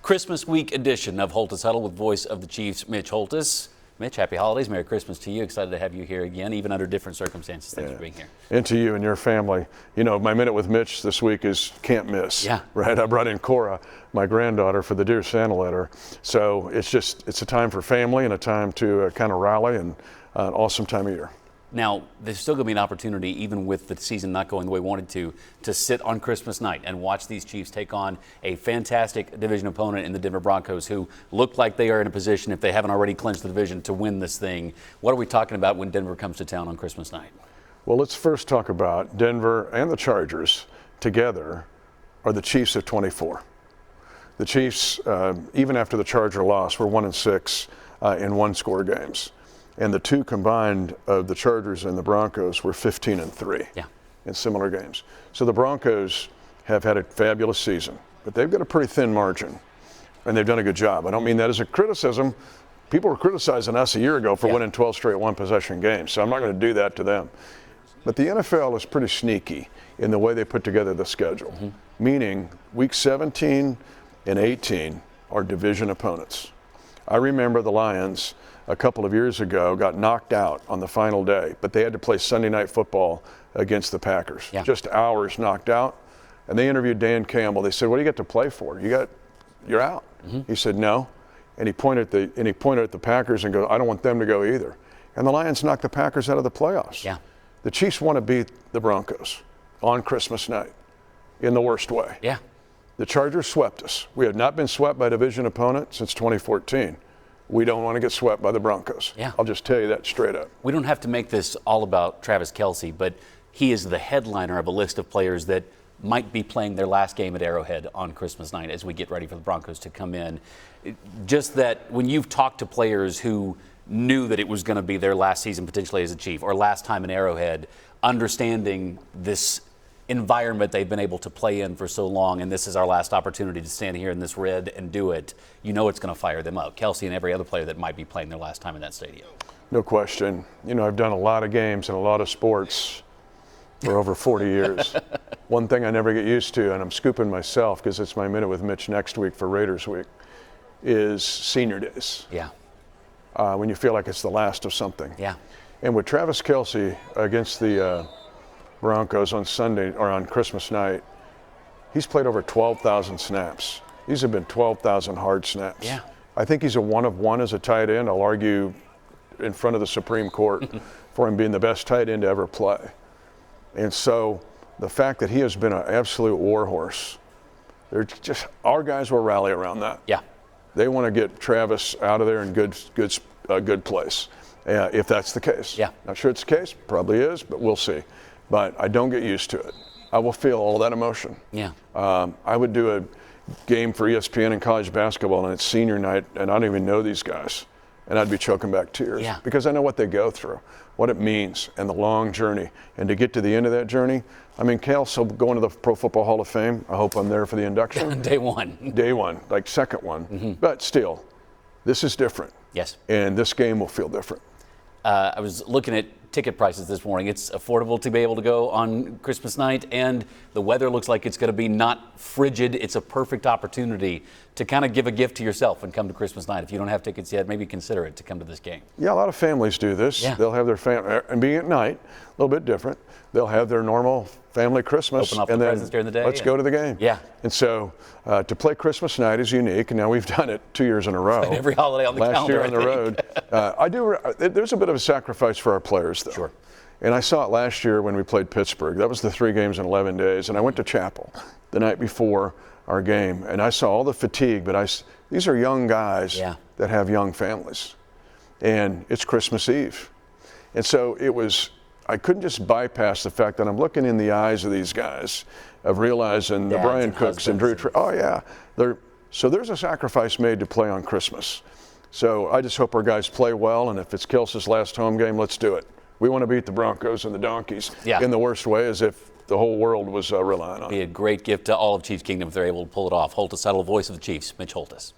Christmas week edition of HOLTHUS Huddle with voice of the Chiefs, Mitch Holthus. Mitch, happy holidays. Merry Christmas to you. Excited to have you here again, even under different circumstances. Thanks for being here. And to you and your family. You know, my minute with Mitch this week is can't miss. Yeah. Right? I brought in Cora, my granddaughter, for the Dear Santa letter. So it's a time for family and a time to kind of rally, and an awesome time of year. Now, there's still going to be an opportunity, even with the season not going the way we wanted to sit on Christmas night and watch these Chiefs take on a fantastic division opponent in the Denver Broncos, who look like they are in a position, if they haven't already clinched the division, to win this thing. What are we talking about when Denver comes to town on Christmas night? Well, let's first talk about Denver and the Chargers together are the Chiefs of 24. The Chiefs, even after the Charger loss, were 1-6 in one-score games. And the two combined of the Chargers and the Broncos were 15-3 in similar games. So the Broncos have had a fabulous season, but they've got a pretty thin margin, and they've done a good job. I don't mean that as a criticism. People were criticizing us a year ago for winning 12 straight one-possession games, so I'm not going to do that to them. But the NFL is pretty sneaky in the way they put together the schedule, meaning week 17 and 18 are division opponents. I remember the Lions a couple of years ago got knocked out on the final day, but they had to play Sunday Night Football against the Packers. Just hours knocked out. And they interviewed Dan Campbell. They said, "What do you get to play for? You're out." He said, "No." And he pointed at the Packers and goes, "I don't want them to go either." And the Lions knocked the Packers out of the playoffs. The Chiefs want to beat the Broncos on Christmas night in the worst way. The Chargers swept us. We had not been swept by a division opponent since 2014. We don't want to get swept by the Broncos. I'll just tell you that straight up. We don't have to make this all about Travis Kelce, but he is the headliner of a list of players that might be playing their last game at Arrowhead on Christmas night as we get ready for the Broncos to come in. Just that when you've talked to players who knew that it was going to be their last season potentially as a Chief or last time in Arrowhead, understanding this environment they've been able to play in for so long, and this is our last opportunity to stand here in this red and do it, you know it's going to fire them up. Kelce and every other player that might be playing their last time in that stadium. No question. You know, I've done a lot of games and a lot of sports for over 40 years. One thing I never get used to, and I'm scooping myself because it's my minute with Mitch next week for Raiders Week, is senior days. When you feel like it's the last of something. And with Travis Kelce against the Broncos on Sunday or on Christmas night, he's played over 12,000 snaps. These have been 12,000 hard snaps. I think he's a one of one as a tight end. I'll argue in front of the Supreme Court for him being the best tight end to ever play. And so the fact that he has been an absolute war horse, they're just, our guys will rally around that. They want to get Travis out of there in good place, if that's the case. Not sure it's the case, probably is, but we'll see. But I don't get used to it. I will feel all that emotion. I would do a game for ESPN in college basketball, and it's senior night, and I don't even know these guys, and I'd be choking back tears because I know what they go through, what it means, and the long journey. And to get to the end of that journey, I mean, Kale's going to the Pro Football Hall of Fame. I hope I'm there for the induction. Day one. Day one, like second one. But still, this is different. And this game will feel different. I was looking at ticket prices this morning. It's affordable to be able to go on Christmas night, and the weather looks like it's going to be not frigid. It's a perfect opportunity to kind of give a gift to yourself and come to Christmas night. If you don't have tickets yet, maybe consider it to come to this game. A lot of families do this. They'll have their family, and being at night, a little bit different, they'll have their normal family Christmas. Open up and the then presents during the day. Let's go to the game. And so to play Christmas night is unique, and now we've done it 2 years in a row. Every holiday on the calendar. Last year on the road. There's a bit of a sacrifice for our players, though. And I saw it last year when we played Pittsburgh. That was the 3 games in 11 days. And I went to chapel the night before our game, and I saw all the fatigue, but these are young guys that have young families. And it's Christmas Eve. And so I couldn't just bypass the fact that I'm looking in the eyes of these guys of realizing the Brian Cooks and Drew. So there's a sacrifice made to play on Christmas. So I just hope our guys play well, and if it's Kelce's last home game, let's do it. We want to beat the Broncos and the Donkeys in the worst way, as if the whole world was relying on it. Be a great gift to all of Chiefs Kingdom if they're able to pull it off. HOLTHUS Huddle, voice of the Chiefs, Mitch Holthus.